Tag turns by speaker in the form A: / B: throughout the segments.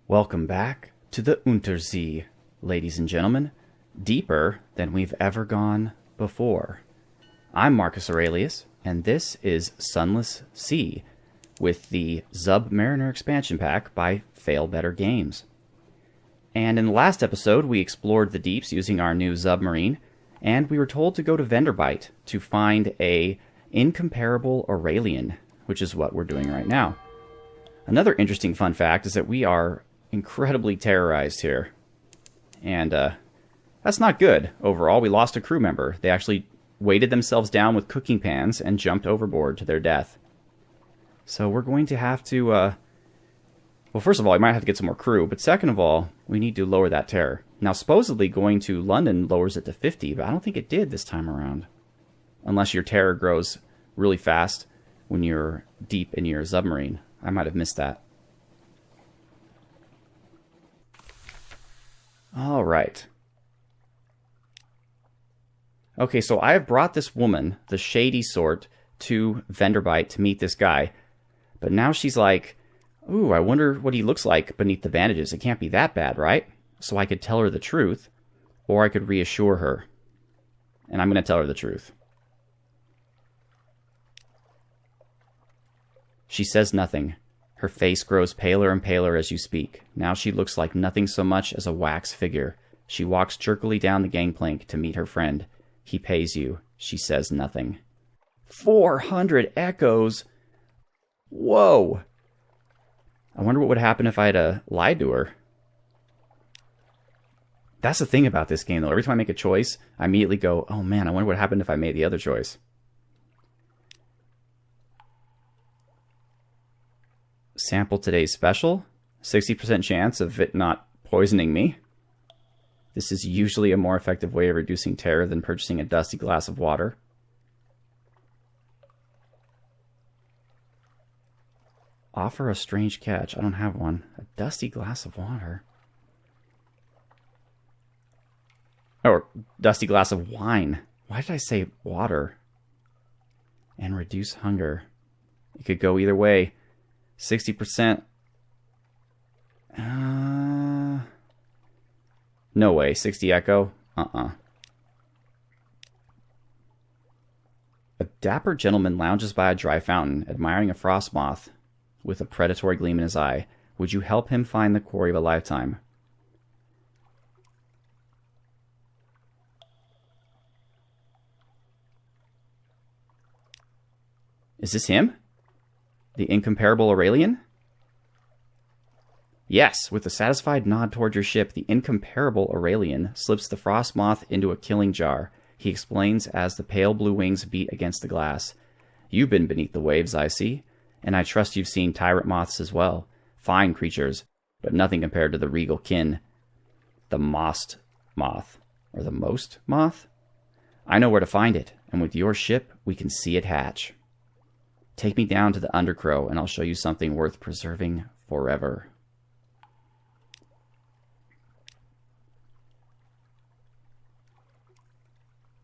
A: Welcome back to the Untersee, ladies and gentlemen, deeper than we've ever gone before. I'm Marcus Aurelius, and this is Sunless Sea, with the Zubmariner expansion pack by Fail Better Games. And in the last episode, we explored the deeps using our new Zubmarine, and we were told to go to Venderbite to find a incomparable Aurelian, which is what we're doing right now. Another interesting fun fact is that we are incredibly terrorized here. And that's not good overall. We lost a crew member. They actually weighted themselves down with cooking pans and jumped overboard to their death. So we're going to have to... well, first of all, we might have to get some more crew. But second of all, we need to lower that terror. Now, supposedly going to London lowers it to 50, but I don't think it did this time around. Unless your terror grows really fast when you're deep in your submarine. I might have missed that. All right. Okay, so I have brought this woman, the shady sort, to Venderbite to meet this guy. But now she's like, ooh, I wonder what he looks like beneath the bandages. It can't be that bad, right? So I could tell her the truth, or I could reassure her. And I'm going to tell her the truth. She says nothing. Her face grows paler and paler as you speak. Now she looks like nothing so much as a wax figure. She walks jerkily down the gangplank to meet her friend. He pays you. She says nothing. 400 echoes! Whoa! I wonder what would happen if I had lied to her. That's the thing about this game, though. Every time I make a choice, I immediately go, oh man, I wonder what happened if I made the other choice. Sample today's special. 60% chance of it not poisoning me. This is usually a more effective way of reducing terror than purchasing a dusty glass of water. Offer a strange catch. I don't have one. A dusty glass of water. Or dusty glass of wine. Why did I say water? And reduce hunger. It could go either way. 60%. No way. 60 echo? A dapper gentleman lounges by a dry fountain, admiring a frost moth with a predatory gleam in his eye. Would you help him find the quarry of a lifetime? Is this him? The incomparable Aurelian? Yes, with a satisfied nod toward your ship, the incomparable Aurelian slips the frost moth into a killing jar. He explains as the pale blue wings beat against the glass. You've been beneath the waves, I see, and I trust you've seen tyrant moths as well. Fine creatures, but nothing compared to the regal kin. The mossed moth, or the most moth? I know where to find it, and with your ship, we can see it hatch. Take me down to the undercrow, and I'll show you something worth preserving forever.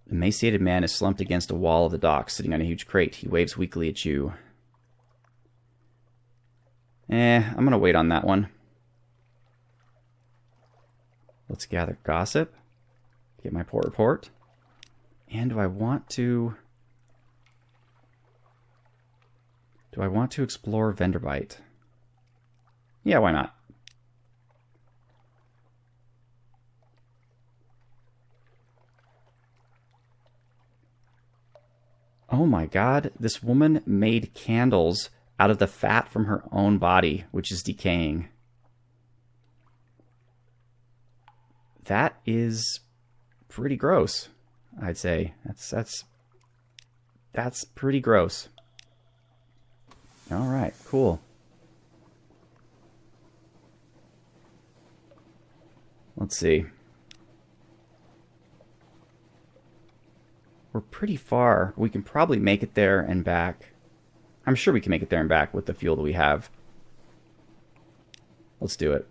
A: The emaciated man is slumped against a wall of the dock, sitting on a huge crate. He waves weakly at you. I'm going to wait on that one. Let's gather gossip. Get my port report. And do I want to explore Venderbite? Yeah, why not? Oh my god, this woman made candles out of the fat from her own body, which is decaying. That is pretty gross, I'd say. That's pretty gross. All right, cool. Let's see. We're pretty far. We can probably make it there and back. I'm sure we can make it there and back with the fuel that we have. Let's do it.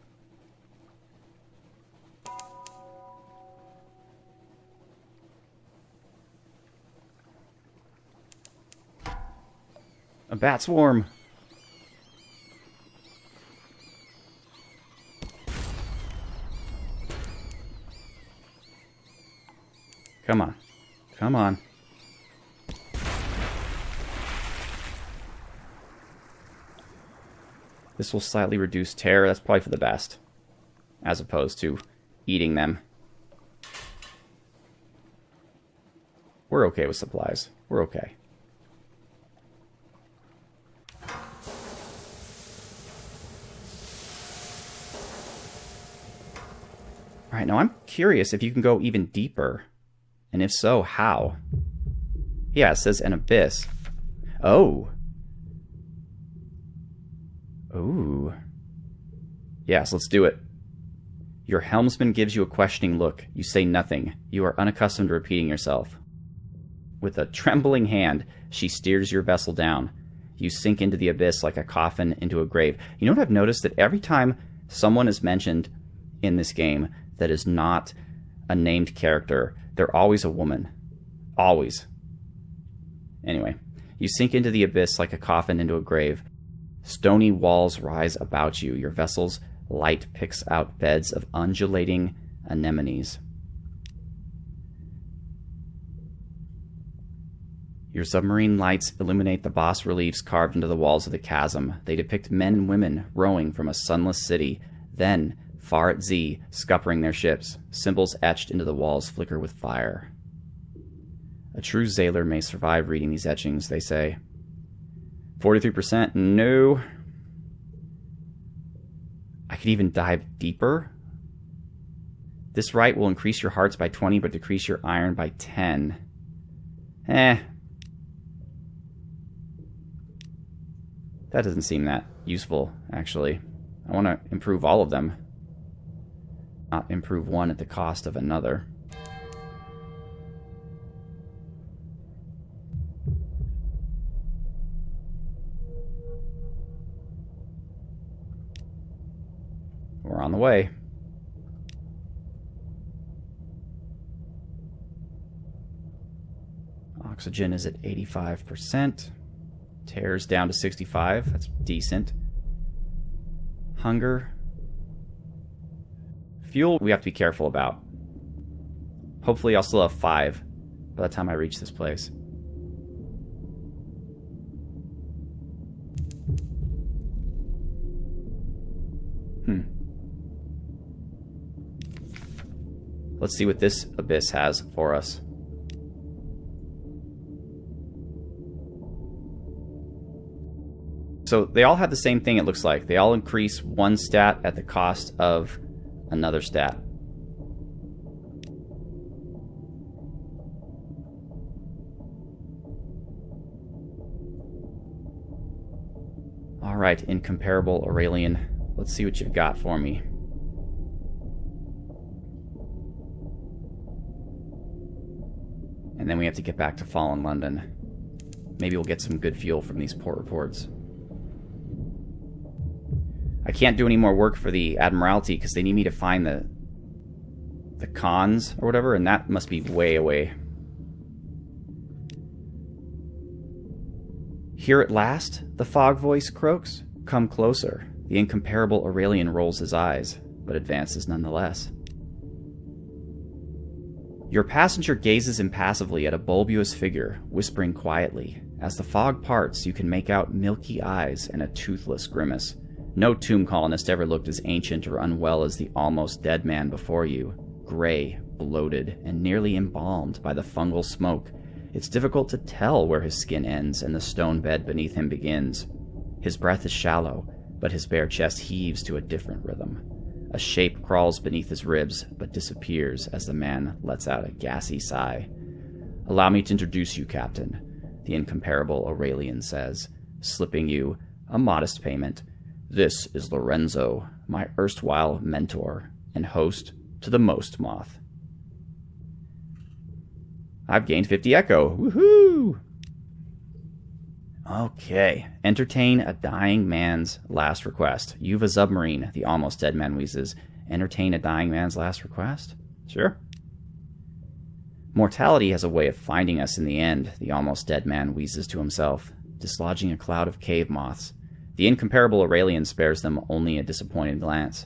A: A bat swarm. Come on. Come on. This will slightly reduce terror. That's probably for the best. As opposed to eating them. We're okay with supplies. We're okay. Alright, now I'm curious if you can go even deeper. And if so, how? Yeah, it says an abyss. Oh. Ooh. Yes, let's do it. Your helmsman gives you a questioning look. You say nothing. You are unaccustomed to repeating yourself. With a trembling hand, she steers your vessel down. You sink into the abyss like a coffin into a grave. You know what I've noticed? That every time someone is mentioned in this game that is not a named character, they're always a woman. Always. Anyway, you sink into the abyss like a coffin into a grave. Stony walls rise about you. Your vessel's light picks out beds of undulating anemones. Your submarine lights illuminate the bas reliefs carved into the walls of the chasm. They depict men and women rowing from a sunless city. Then, far at sea, scuppering their ships. Symbols etched into the walls flicker with fire. A true sailor may survive reading these etchings, they say. 43%? No. I could even dive deeper. This rite will increase your hearts by 20, but decrease your iron by 10. That doesn't seem that useful, actually. I want to improve all of them. Not improve one at the cost of another. We're on the way. Oxygen is at 85%. Terror's down to 65. That's decent. Hunger. Fuel we have to be careful about. Hopefully I'll still have 5 by the time I reach this place. Let's see what this abyss has for us. So they all have the same thing, it looks like. They all increase one stat at the cost of another stat. Alright, incomparable Aurelian. Let's see what you've got for me. And then we have to get back to Fallen London. Maybe we'll get some good fuel from these port reports. I can't do any more work for the Admiralty because they need me to find the cons or whatever, and that must be way away. Here at last, the fog voice croaks. Come closer. The incomparable Aurelian rolls his eyes, but advances nonetheless. Your passenger gazes impassively at a bulbous figure, whispering quietly. As the fog parts, you can make out milky eyes and a toothless grimace. No tomb colonist ever looked as ancient or unwell as the almost dead man before you. Gray, bloated, and nearly embalmed by the fungal smoke. It's difficult to tell where his skin ends and the stone bed beneath him begins. His breath is shallow, but his bare chest heaves to a different rhythm. A shape crawls beneath his ribs, but disappears as the man lets out a gassy sigh. Allow me to introduce you, Captain, the incomparable Aurelian says, slipping you a modest payment. This is Lorenzo, my erstwhile mentor and host to the Most Moth. I've gained 50 echo. Woohoo! Okay. Entertain a dying man's last request. You've a submarine, the almost dead man wheezes. Entertain a dying man's last request? Sure. Mortality has a way of finding us in the end, the almost dead man wheezes to himself, dislodging a cloud of cave moths. The incomparable Aurelian spares them only a disappointed glance.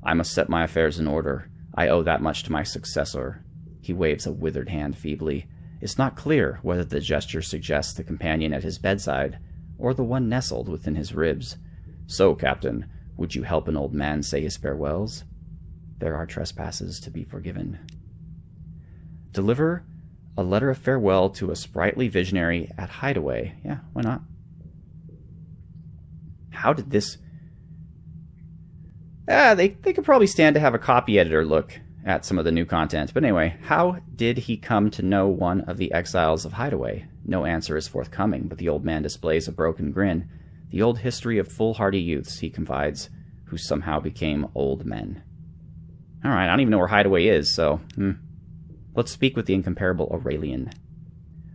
A: I must set my affairs in order. I owe that much to my successor. He waves a withered hand feebly. It's not clear whether the gesture suggests the companion at his bedside, or the one nestled within his ribs. So, Captain, would you help an old man say his farewells? There are trespasses to be forgiven. Deliver a letter of farewell to a sprightly visionary at Hideaway. Yeah, why not? How did this... They could probably stand to have a copy editor look at some of the new content. But anyway, how did he come to know one of the exiles of Hideaway? No answer is forthcoming, but the old man displays a broken grin. The old history of foolhardy youths, he confides, who somehow became old men. Alright, I don't even know where Hideaway is, so... Let's speak with the incomparable Aurelian.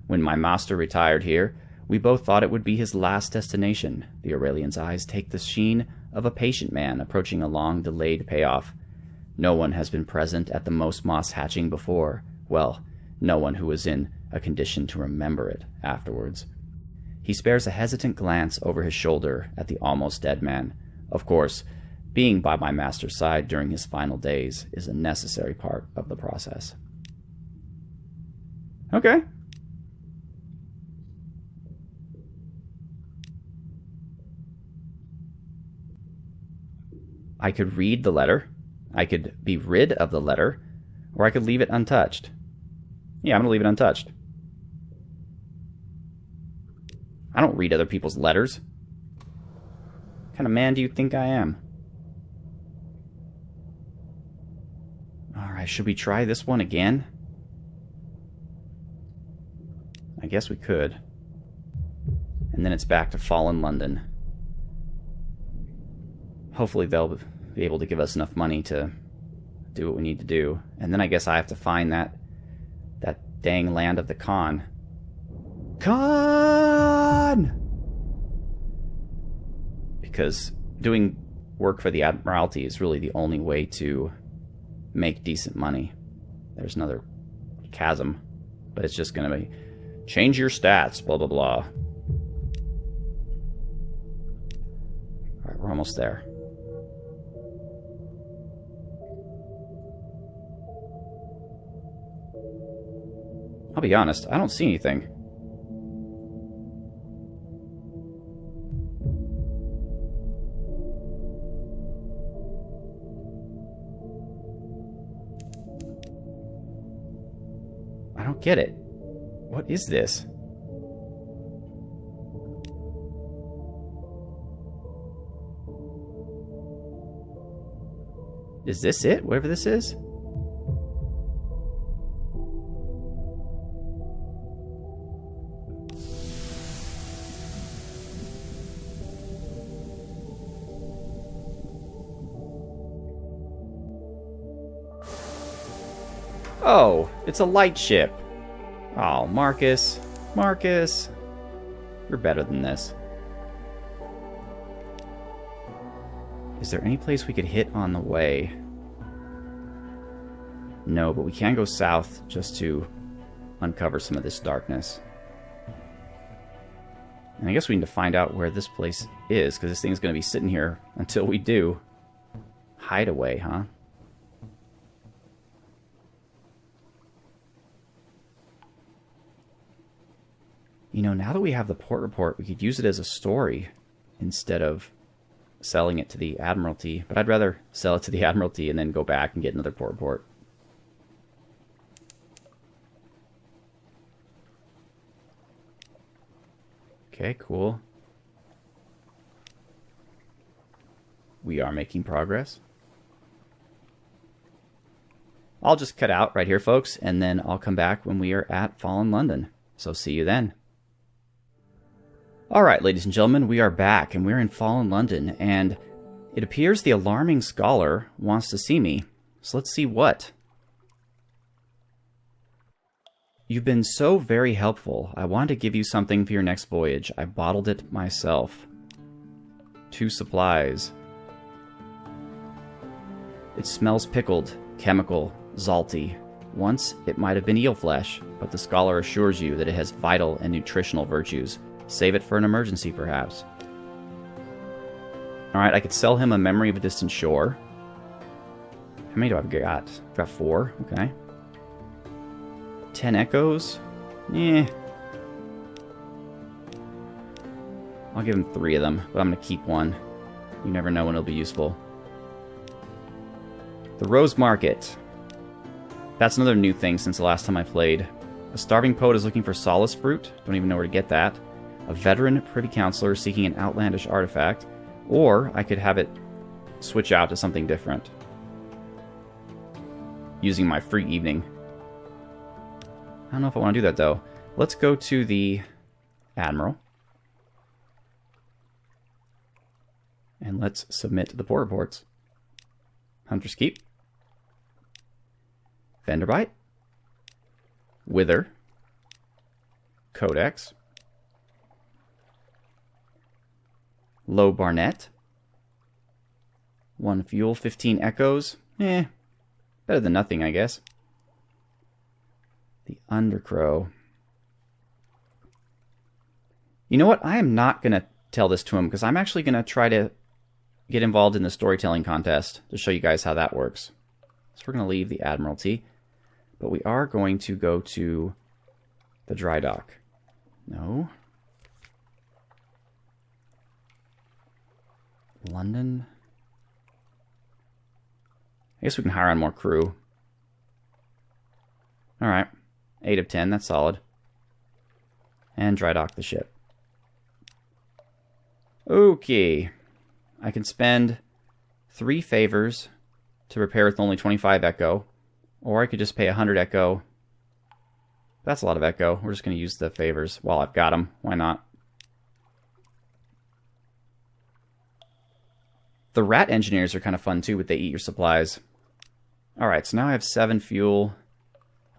A: When my master retired here, we both thought it would be his last destination. The Aurelian's eyes take the sheen of a patient man approaching a long-delayed payoff. No one has been present at the most moss hatching before. Well, no one who was in a condition to remember it afterwards. He spares a hesitant glance over his shoulder at the almost dead man. Of course, being by my master's side during his final days is a necessary part of the process. Okay. I could read the letter. I could be rid of the letter, or I could leave it untouched. Yeah, I'm going to leave it untouched. I don't read other people's letters. What kind of man do you think I am? Alright, should we try this one again? I guess we could. And then it's back to Fallen London. Hopefully they'll be able to give us enough money to do what we need to do. And then I guess I have to find that dang land of the Khan. Khan! Because doing work for the Admiralty is really the only way to make decent money. There's another chasm, but it's just going to be change your stats, blah, blah, blah. Alright, we're almost there. I'll be honest, I don't see anything. I don't get it. What is this? Is this it? Whatever this is? Oh, it's a light ship. Oh, Marcus. Marcus. You're better than this. Is there any place we could hit on the way? No, but we can go south just to uncover some of this darkness. And I guess we need to find out where this place is, because this thing's going to be sitting here until we do. Hideaway, huh? You know, now that we have the port report, we could use it as a story instead of selling it to the Admiralty. But I'd rather sell it to the Admiralty and then go back and get another port report. Okay, cool. We are making progress. I'll just cut out right here, folks, and then I'll come back when we are at Fallen London. So see you then. Alright, ladies and gentlemen, we are back, and we're in Fallen London, and it appears the alarming scholar wants to see me. So let's see what. You've been so very helpful. I wanted to give you something for your next voyage. I bottled it myself. 2 supplies. It smells pickled, chemical, salty. Once it might have been eel flesh, but the scholar assures you that it has vital and nutritional virtues. Save it for an emergency, perhaps. Alright, I could sell him a memory of a distant shore. How many do I've got? I've got 4, okay. 10 echoes? Eh. I'll give him 3 of them, but I'm going to keep 1. You never know when it'll be useful. The Rose Market. That's another new thing since the last time I played. A starving poet is looking for solace fruit. Don't even know where to get that. A veteran privy councilor seeking an outlandish artifact. Or I could have it switch out to something different. Using my free evening. I don't know if I want to do that, though. Let's go to the Admiral. And let's submit the port reports. Hunter's Keep. Venderbite. Wither. Codex. Low Barnet. 1 fuel, 15 echoes. Eh, better than nothing, I guess. The Undercrow. You know what? I am not going to tell this to him, because I'm actually going to try to get involved in the storytelling contest to show you guys how that works. So we're going to leave the Admiralty, but we are going to go to the dry dock. No. London. I guess we can hire on more crew. Alright. 8 of 10, that's solid. And dry dock the ship. Okay. I can spend 3 favors to repair with only 25 echo. Or I could just pay 100 echo. That's a lot of echo. We're just going to use the favors while I've got them. Why not? The rat engineers are kind of fun too, but they eat your supplies. Alright, so now I have 7 fuel,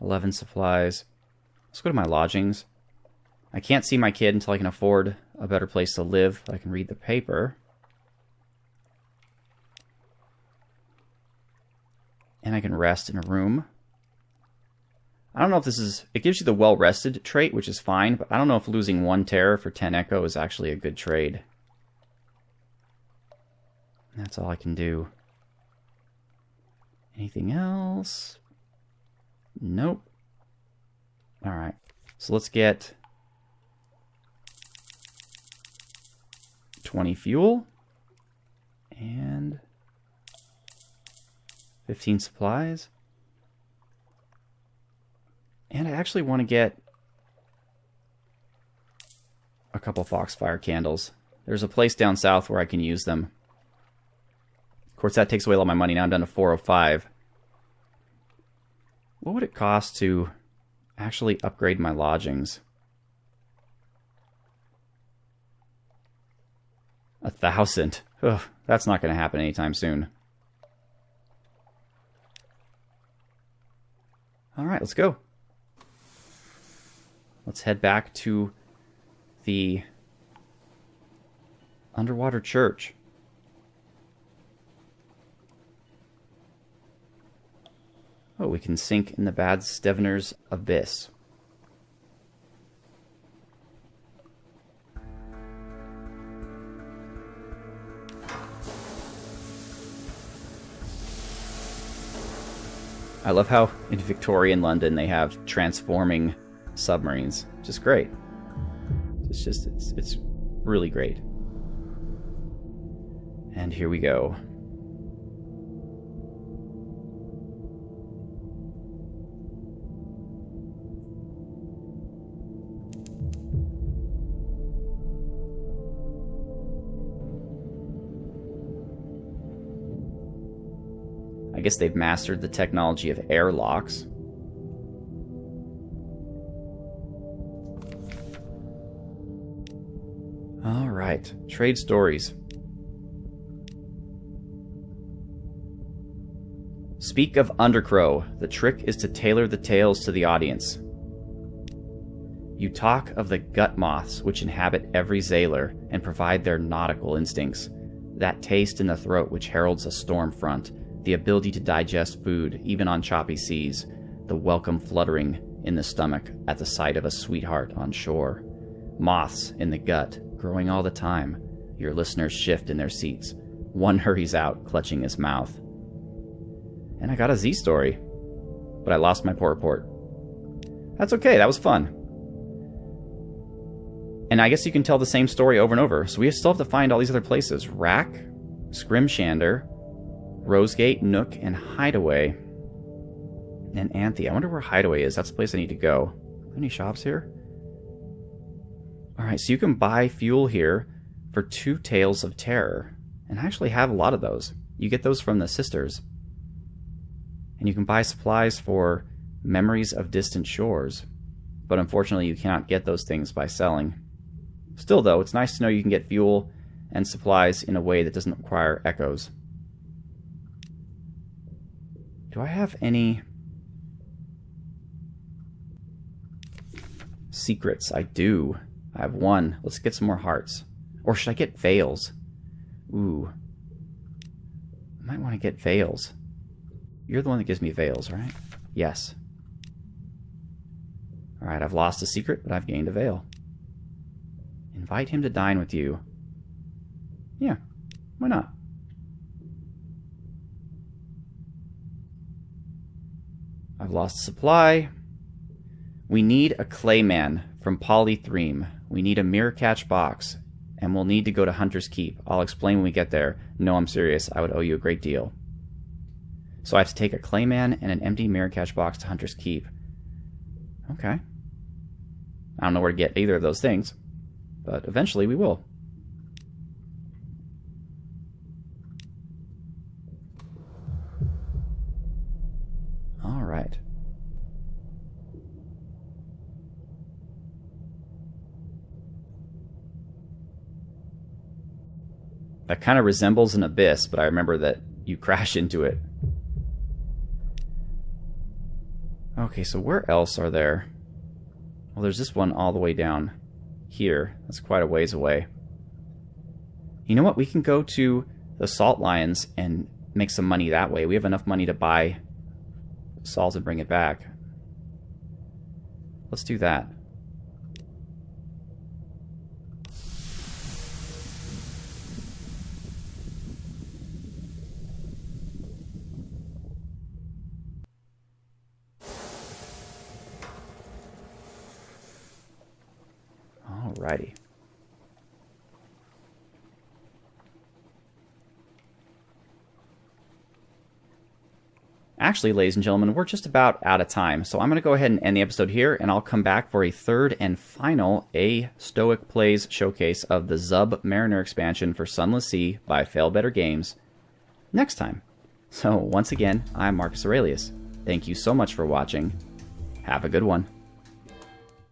A: 11 supplies. Let's go to my lodgings. I can't see my kid until I can afford a better place to live. I can read the paper. And I can rest in a room. I don't know if this is... It gives you the well-rested trait, which is fine, but I don't know if losing 1 terror for 10 echo is actually a good trade. That's all I can do. Anything else? Nope. Alright. So let's get 20 fuel. And 15 supplies. And I actually want to get a couple Foxfire candles. There's a place down south where I can use them. Of course, that takes away all my money. Now I'm down to 405. What would it cost to actually upgrade my lodgings? 1,000. Ugh, that's not going to happen anytime soon. Alright, let's go. Let's head back to the underwater church. Oh, we can sink in the Bad Stevener's abyss. I love how in Victorian London they have transforming submarines. Just great. It's really great. And here we go. I guess they've mastered the technology of airlocks. All right, trade stories. Speak of Undercrow. The trick is to tailor the tales to the audience. You talk of the gut moths which inhabit every sailor and provide their nautical instincts. That taste in the throat which heralds a storm front. The ability to digest food, even on choppy seas, the welcome fluttering in the stomach at the sight of a sweetheart on shore. Moths in the gut, growing all the time. Your listeners shift in their seats. One hurries out, clutching his mouth. And I got a Z story, but I lost my port report. That's okay, that was fun. And I guess you can tell the same story over and over. So we still have to find all these other places. Rack, Scrimshander, Rosegate, Nook, and Hideaway. And Anthe. I wonder where Hideaway is. That's the place I need to go. Any shops here? Alright, so you can buy fuel here for 2 Tales of Terror. And I actually have a lot of those. You get those from the sisters. And you can buy supplies for Memories of Distant Shores. But unfortunately, you cannot get those things by selling. Still, though, it's nice to know you can get fuel and supplies in a way that doesn't require echoes. Do I have any secrets? I do. I have 1. Let's get some more hearts. Or should I get veils? Ooh. I might want to get veils. You're the one that gives me veils, right? Yes. Alright, I've lost a secret, but I've gained a veil. Invite him to dine with you. Yeah, why not? I've lost a supply. We need a Clayman from Polythreme. We need a mirror catch box. And we'll need to go to Hunter's Keep. I'll explain when we get there. No, I'm serious. I would owe you a great deal. So I have to take a Clayman and an empty mirror catch box to Hunter's Keep. Okay. I don't know where to get either of those things. But eventually we will. Alright. That kind of resembles an abyss, but I remember that you crash into it. Okay, so where else are there? Well, there's this one all the way down here. That's quite a ways away. You know what? We can go to the Salt Lions and make some money that way. We have enough money to buy salt and bring it back. Let's do that. Alrighty. Actually, ladies and gentlemen, we're just about out of time, so I'm going to go ahead and end the episode here, and I'll come back for a third and final Stoic Plays showcase of the Zubmariner expansion for Sunless Sea by Failbetter Games next time. So, once again, I'm Marcus Aurelius. Thank you so much for watching. Have a good one.